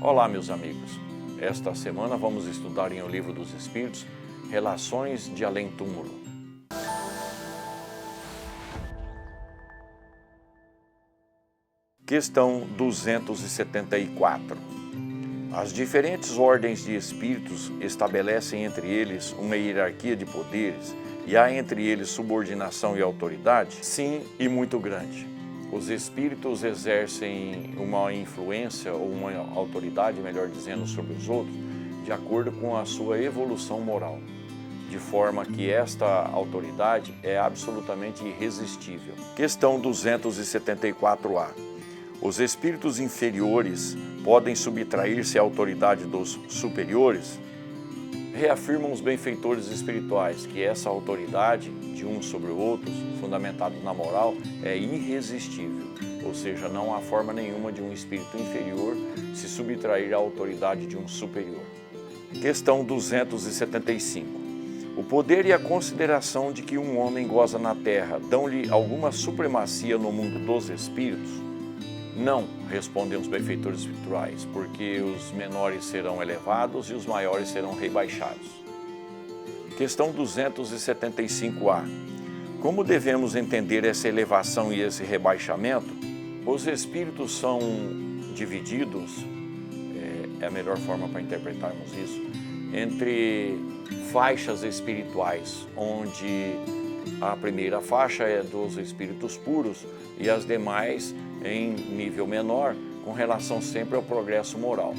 Olá, meus amigos. Esta semana vamos estudar em O Livro dos Espíritos, Relações de Além-Túmulo. Questão 274. As diferentes ordens de espíritos estabelecem entre eles uma hierarquia de poderes e há entre eles subordinação e autoridade? Sim, e muito grande. Os espíritos exercem uma influência ou uma autoridade, melhor dizendo, sobre os outros, de acordo com a sua evolução moral, de forma que esta autoridade é absolutamente irresistível. Questão 274A. Os espíritos inferiores podem subtrair-se à autoridade dos superiores? Reafirmam os benfeitores espirituais que essa autoridade de uns sobre outros, fundamentado na moral, é irresistível, ou seja, não há forma nenhuma de um espírito inferior se subtrair à autoridade de um superior. Questão 275. O poder e a consideração de que um homem goza na terra dão-lhe alguma supremacia no mundo dos espíritos? Não, respondem os benfeitores espirituais, porque os menores serão elevados e os maiores serão rebaixados. Questão 275A. Como devemos entender essa elevação e esse rebaixamento? Os espíritos são divididos, é a melhor forma para interpretarmos isso, entre faixas espirituais, onde a primeira faixa é dos espíritos puros e as demais em nível menor, com relação sempre ao progresso moral.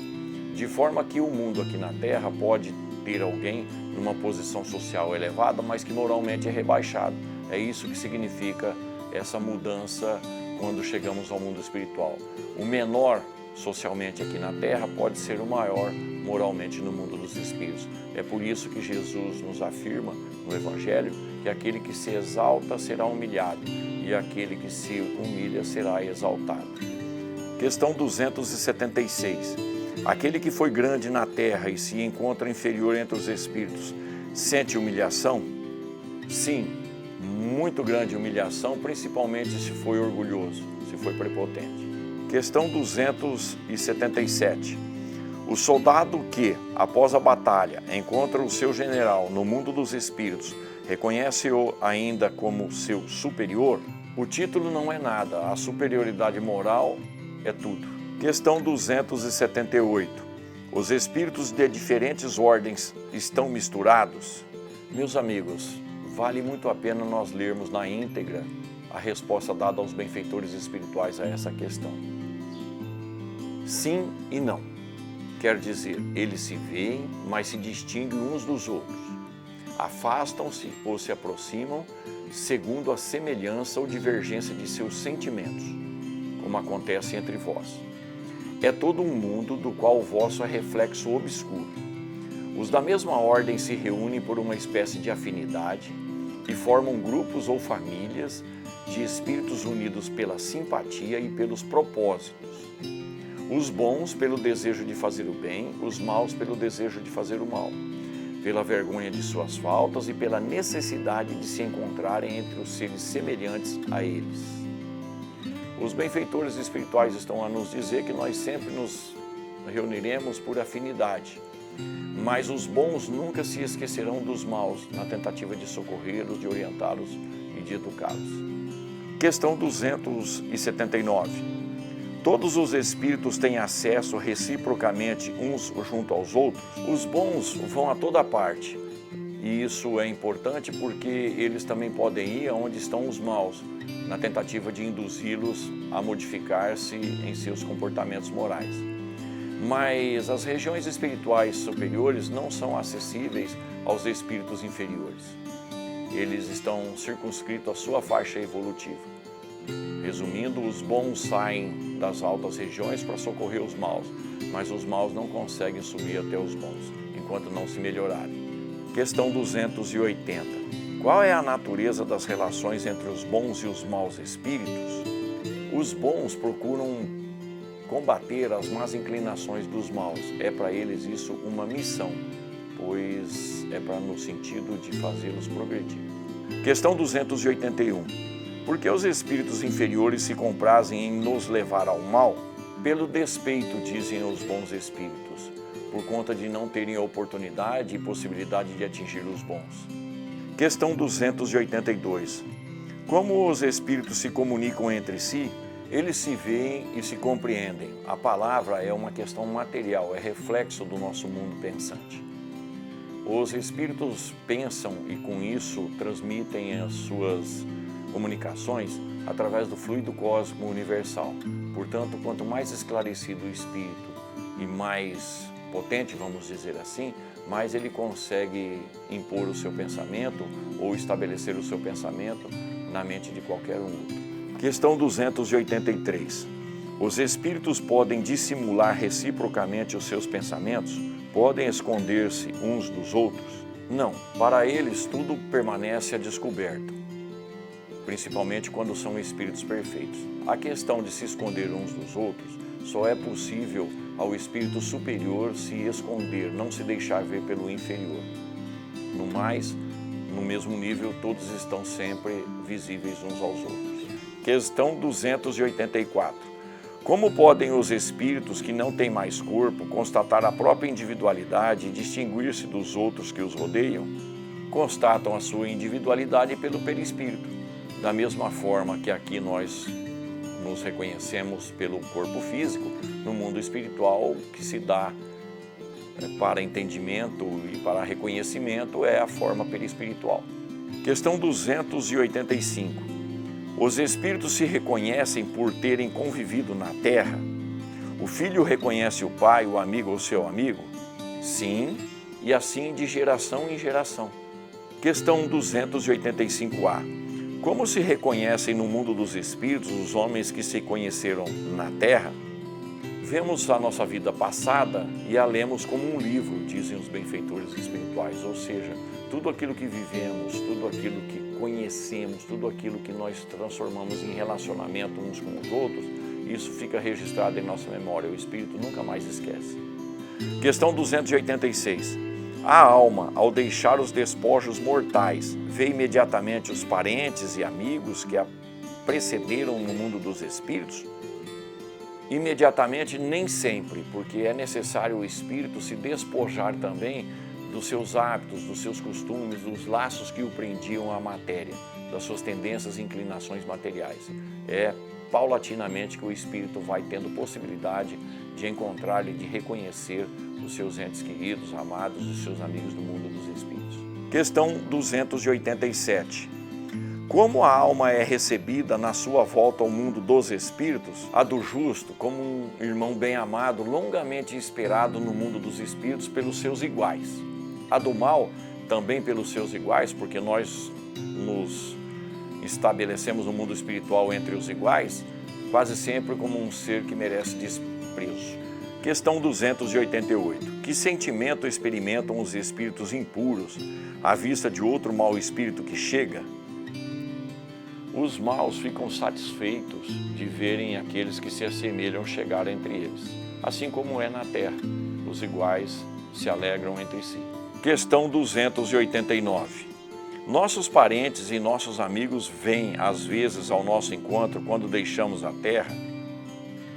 De forma que o mundo aqui na Terra pode ter alguém numa posição social elevada, mas que moralmente é rebaixado. É isso que significa essa mudança quando chegamos ao mundo espiritual. O menor socialmente aqui na Terra pode ser o maior moralmente no mundo dos espíritos. É por isso que Jesus nos afirma no Evangelho que aquele que se exalta será humilhado e aquele que se humilha será exaltado. Questão 276. Aquele que foi grande na terra e se encontra inferior entre os espíritos, sente humilhação? Sim, muito grande humilhação, principalmente se foi orgulhoso, se foi prepotente. Questão 277. O soldado que, após a batalha, encontra o seu general no mundo dos espíritos, reconhece-o ainda como seu superior? O título não é nada, a superioridade moral é tudo. Questão 278. Os espíritos de diferentes ordens estão misturados? Meus amigos, vale muito a pena nós lermos na íntegra a resposta dada aos benfeitores espirituais a essa questão. Sim e não. Quer dizer, eles se veem, mas se distinguem uns dos outros. Afastam-se ou se aproximam segundo a semelhança ou divergência de seus sentimentos, como acontece entre vós. É todo um mundo do qual o vosso é reflexo obscuro. Os da mesma ordem se reúnem por uma espécie de afinidade e formam grupos ou famílias de espíritos unidos pela simpatia e pelos propósitos. Os bons pelo desejo de fazer o bem, os maus pelo desejo de fazer o mal, pela vergonha de suas faltas e pela necessidade de se encontrarem entre os seres semelhantes a eles. Os benfeitores espirituais estão a nos dizer que nós sempre nos reuniremos por afinidade, mas os bons nunca se esquecerão dos maus na tentativa de socorrê-los, de orientá-los e de educá-los. Questão 279. Todos os espíritos têm acesso reciprocamente uns junto aos outros? Os bons vão a toda parte, e isso é importante porque eles também podem ir aonde estão os maus, na tentativa de induzi-los a modificar-se em seus comportamentos morais. Mas as regiões espirituais superiores não são acessíveis aos espíritos inferiores. Eles estão circunscritos à sua faixa evolutiva. Resumindo, os bons saem das altas regiões para socorrer os maus, mas os maus não conseguem subir até os bons, enquanto não se melhorarem. Questão 280. Qual é a natureza das relações entre os bons e os maus espíritos? Os bons procuram combater as más inclinações dos maus. É para eles isso uma missão, pois é para no sentido de fazê-los progredir. Questão 281. Por que os espíritos inferiores se comprazem em nos levar ao mal? pelo despeito, dizem os bons espíritos, por conta de não terem a oportunidade e possibilidade de atingir os bons. Questão 282. Como os espíritos se comunicam entre si, eles se veem e se compreendem. A palavra é uma questão material, é reflexo do nosso mundo pensante. Os espíritos pensam e com isso transmitem as suas comunicações através do fluido cósmico universal. Portanto, quanto mais esclarecido o espírito e mais potente, vamos dizer assim, mais ele consegue impor o seu pensamento ou estabelecer o seu pensamento na mente de qualquer um outro. Questão 283. Os espíritos podem dissimular reciprocamente os seus pensamentos? Podem esconder-se uns dos outros? Não. Para eles, tudo permanece a descoberto, principalmente quando são espíritos perfeitos. A questão de se esconder uns dos outros só é possível ao espírito superior se esconder, não se deixar ver pelo inferior. No mais, no mesmo nível, todos estão sempre visíveis uns aos outros. Questão 284. Como podem os espíritos que não têm mais corpo constatar a própria individualidade e distinguir-se dos outros que os rodeiam? Constatam a sua individualidade pelo perispírito, da mesma forma que aqui nós nos reconhecemos pelo corpo físico, no mundo espiritual que se dá para entendimento e para reconhecimento é a forma perispiritual. Questão 285. Os espíritos se reconhecem por terem convivido na Terra? O filho reconhece o pai, o amigo ou seu amigo? Sim, e assim de geração em geração. Questão 285A. Como se reconhecem no mundo dos espíritos os homens que se conheceram na Terra? Vemos a nossa vida passada e a lemos como um livro, dizem os benfeitores espirituais, ou seja, tudo aquilo que vivemos, tudo aquilo que conhecemos, tudo aquilo que nós transformamos em relacionamento uns com os outros, isso fica registrado em nossa memória, o espírito nunca mais esquece. Questão 286. A alma, ao deixar os despojos mortais, vê imediatamente os parentes e amigos que a precederam no mundo dos espíritos? Imediatamente, nem sempre, porque é necessário o espírito se despojar também dos seus hábitos, dos seus costumes, dos laços que o prendiam à matéria, das suas tendências e inclinações materiais. É paulatinamente que o espírito vai tendo possibilidade de encontrar e de reconhecer os seus entes queridos, amados e seus amigos do mundo dos espíritos. Questão 287. Como a alma é recebida na sua volta ao mundo dos espíritos, a do justo, como um irmão bem-amado, longamente esperado no mundo dos espíritos pelos seus iguais. A do mal, também pelos seus iguais, porque nós nos estabelecemos no mundo espiritual entre os iguais, quase sempre como um ser que merece desprezo. Questão 288. Que sentimento experimentam os espíritos impuros à vista de outro mau espírito que chega? Os maus ficam satisfeitos de verem aqueles que se assemelham chegar entre eles, assim como é na terra, os iguais se alegram entre si. Questão 289. Nossos parentes e nossos amigos vêm às vezes ao nosso encontro quando deixamos a terra?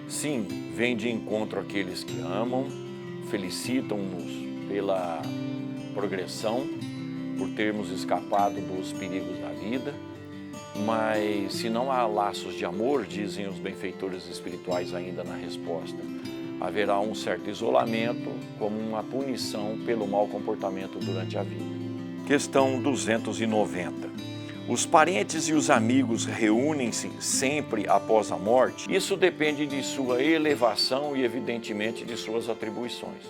Sim, vêm de encontro aqueles que amam, felicitam-nos pela progressão, por termos escapado dos perigos da vida. Mas se não há laços de amor, dizem os benfeitores espirituais ainda na resposta, haverá um certo isolamento como uma punição pelo mau comportamento durante a vida. Questão 290. Os parentes e os amigos reúnem-se sempre após a morte? Isso depende de sua elevação e, evidentemente, de suas atribuições.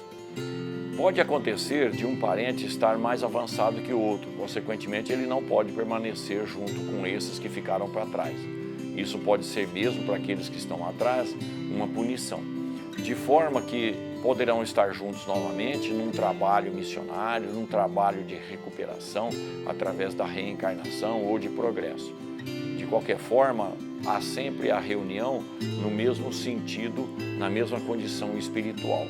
Pode acontecer de um parente estar mais avançado que o outro, consequentemente ele não pode permanecer junto com esses que ficaram para trás. Isso pode ser mesmo para aqueles que estão atrás uma punição, de forma que poderão estar juntos novamente num trabalho missionário, num trabalho de recuperação através da reencarnação ou de progresso. De qualquer forma, há sempre a reunião no mesmo sentido, na mesma condição espiritual.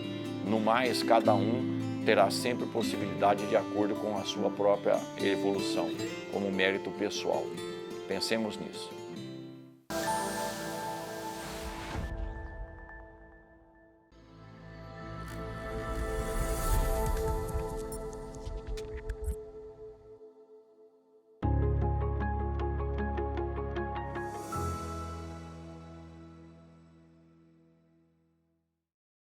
No mais, cada um terá sempre possibilidade de acordo com a sua própria evolução, como mérito pessoal. Pensemos nisso.